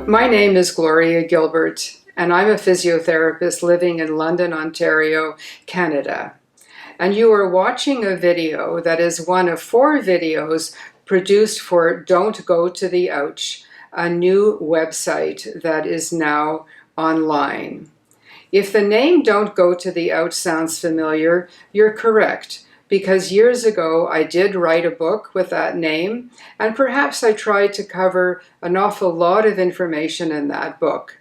My name is Gloria Gilbert, and I'm a physiotherapist living in London, Ontario, Canada. And you are watching a video that is one of 4 videos produced for Don't Go to the Ouch, a new website that is now online. If the name Don't Go to the Ouch sounds familiar, you're correct, because years ago I did write a book with that name, and perhaps I tried to cover an awful lot of information in that book.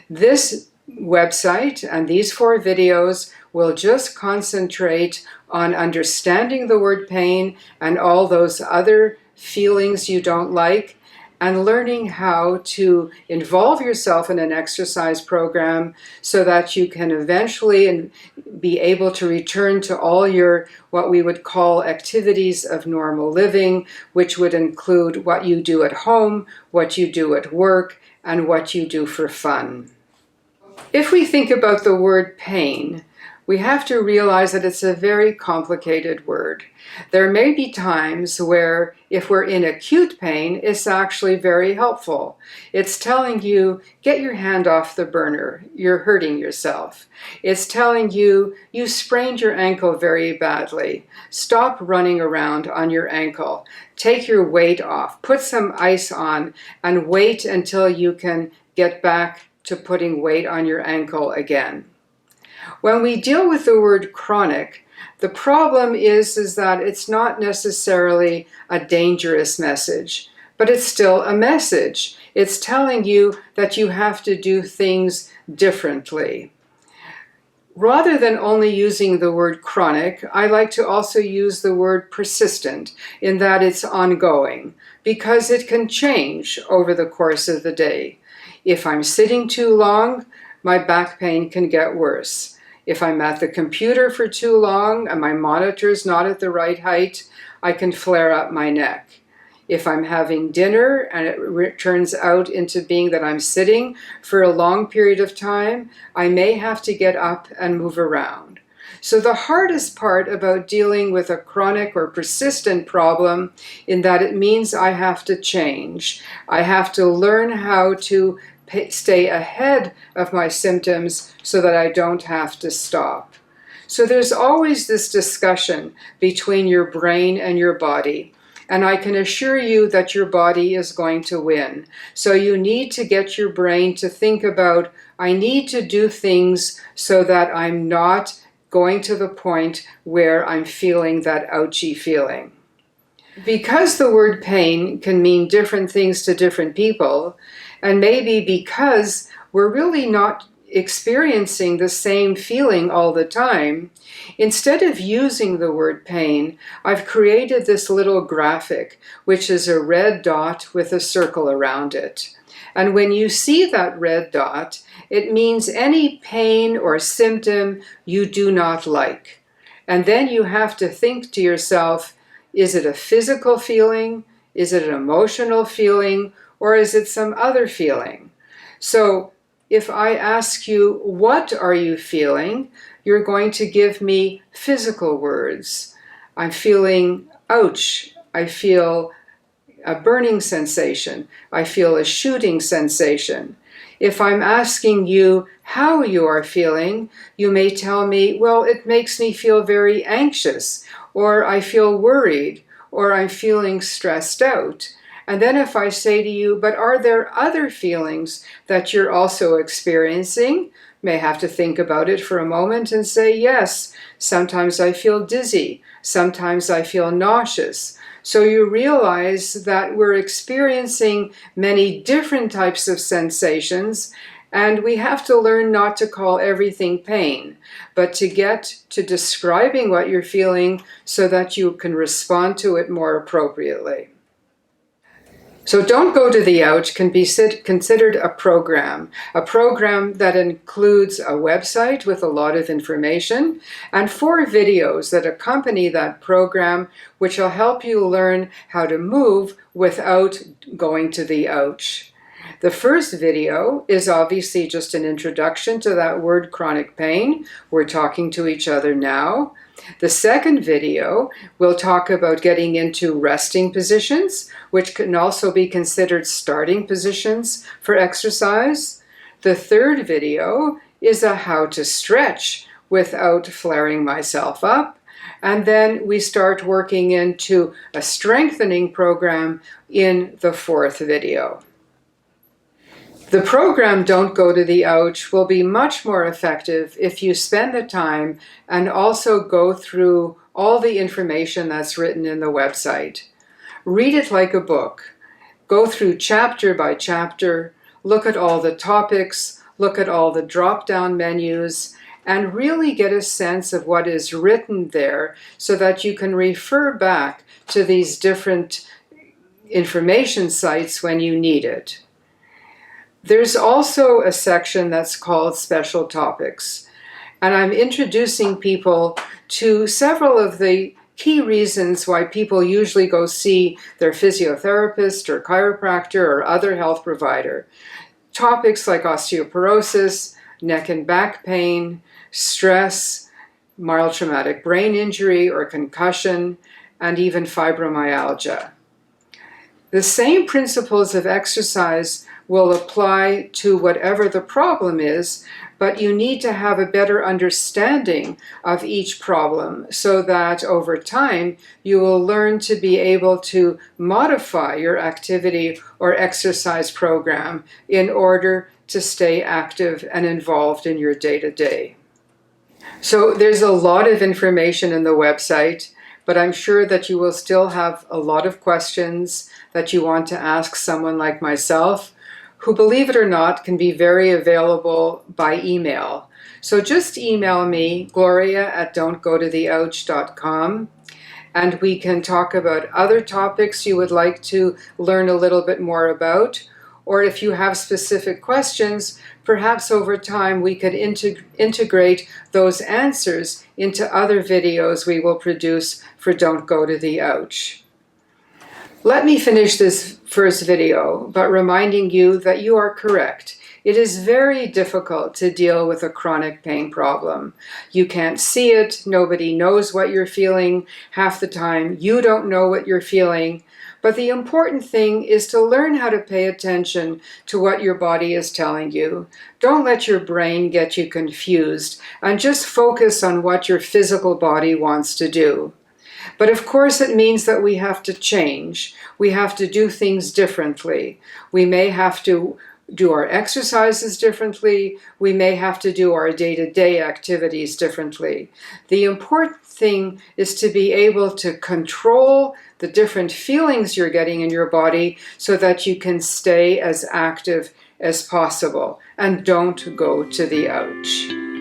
This website and these 4 videos will just concentrate on understanding the word pain and all those other feelings you don't like, and learning how to involve yourself in an exercise program so that you can eventually be able to return to all your, what we would call, activities of normal living, which would include what you do at home, what you do at work, and what you do for fun. If we think about the word pain, we have to realize that it's a very complicated word. There may be times where, if we're in acute pain, it's actually very helpful. It's telling you, get your hand off the burner, you're hurting yourself. It's telling you, you sprained your ankle very badly. Stop running around on your ankle. Take your weight off, put some ice on, and wait until you can get back to putting weight on your ankle again. When we deal with the word chronic, the problem is that it's not necessarily a dangerous message, but it's still a message. It's telling you that you have to do things differently. Rather than only using the word chronic, I like to also use the word persistent, in that it's ongoing, because it can change over the course of the day. If I'm sitting too long, my back pain can get worse. If I'm at the computer for too long and my monitor's not at the right height, I can flare up my neck. If I'm having dinner and it turns out into being that I'm sitting for a long period of time, I may have to get up and move around. So the hardest part about dealing with a chronic or persistent problem in that it means I have to change. I have to learn how to stay ahead of my symptoms so that I don't have to stop. So there's always this discussion between your brain and your body. And I can assure you that your body is going to win. So you need to get your brain to think about, I need to do things so that I'm not going to the point where I'm feeling that ouchy feeling. Because the word pain can mean different things to different people, and maybe because we're really not experiencing the same feeling all the time, instead of using the word pain, I've created this little graphic, which is a red dot with a circle around it. And when you see that red dot, it means any pain or symptom you do not like. And then you have to think to yourself, is it a physical feeling? Is it an emotional feeling? Or is it some other feeling? So if I ask you, what are you feeling? You're going to give me physical words. I'm feeling ouch. I feel a burning sensation. I feel a shooting sensation. If I'm asking you how you are feeling, you may tell me, well, it makes me feel very anxious, or I feel worried, or I'm feeling stressed out. And then if I say to you, but are there other feelings that you're also experiencing? May have to think about it for a moment and say, yes, sometimes I feel dizzy, sometimes I feel nauseous. So you realize that we're experiencing many different types of sensations, and we have to learn not to call everything pain, but to get to describing what you're feeling so that you can respond to it more appropriately. So Don't Go to the Ouch can be considered a program that includes a website with a lot of information and 4 videos that accompany that program, which will help you learn how to move without going to the ouch. The first video is obviously just an introduction to that word chronic pain. We're talking to each other now. The second video will talk about getting into resting positions, which can also be considered starting positions for exercise. The third video is a how to stretch without flaring myself up. And then we start working into a strengthening program in the fourth video. The program Don't Go to the Ouch will be much more effective if you spend the time and also go through all the information that's written in the website. Read it like a book. Go through chapter by chapter, look at all the topics, look at all the drop-down menus, and really get a sense of what is written there so that you can refer back to these different information sites when you need it. There's also a section that's called Special Topics, and I'm introducing people to several of the key reasons why people usually go see their physiotherapist or chiropractor or other health provider. Topics like osteoporosis, neck and back pain, stress, mild traumatic brain injury or concussion, and even fibromyalgia. The same principles of exercise will apply to whatever the problem is, but you need to have a better understanding of each problem so that over time you will learn to be able to modify your activity or exercise program in order to stay active and involved in your day-to-day. So there's a lot of information in the website, but I'm sure that you will still have a lot of questions that you want to ask someone like myself, who, believe it or not, can be very available by email. So just email me, gloria@don'tgototheouch.com, and we can talk about other topics you would like to learn a little bit more about. Or if you have specific questions, perhaps over time we could integrate those answers into other videos we will produce for Don't Go to the Ouch. Let me finish this first video by reminding you that you are correct. It is very difficult to deal with a chronic pain problem. You can't see it, nobody knows what you're feeling, half the time you don't know what you're feeling. But the important thing is to learn how to pay attention to what your body is telling you. Don't let your brain get you confused, and just focus on what your physical body wants to do. But of course it means that we have to change. We have to do things differently. We may have to do our exercises differently. We may have to do our day-to-day activities differently. The important thing is to be able to control the different feelings you're getting in your body so that you can stay as active as possible and don't go to the ouch.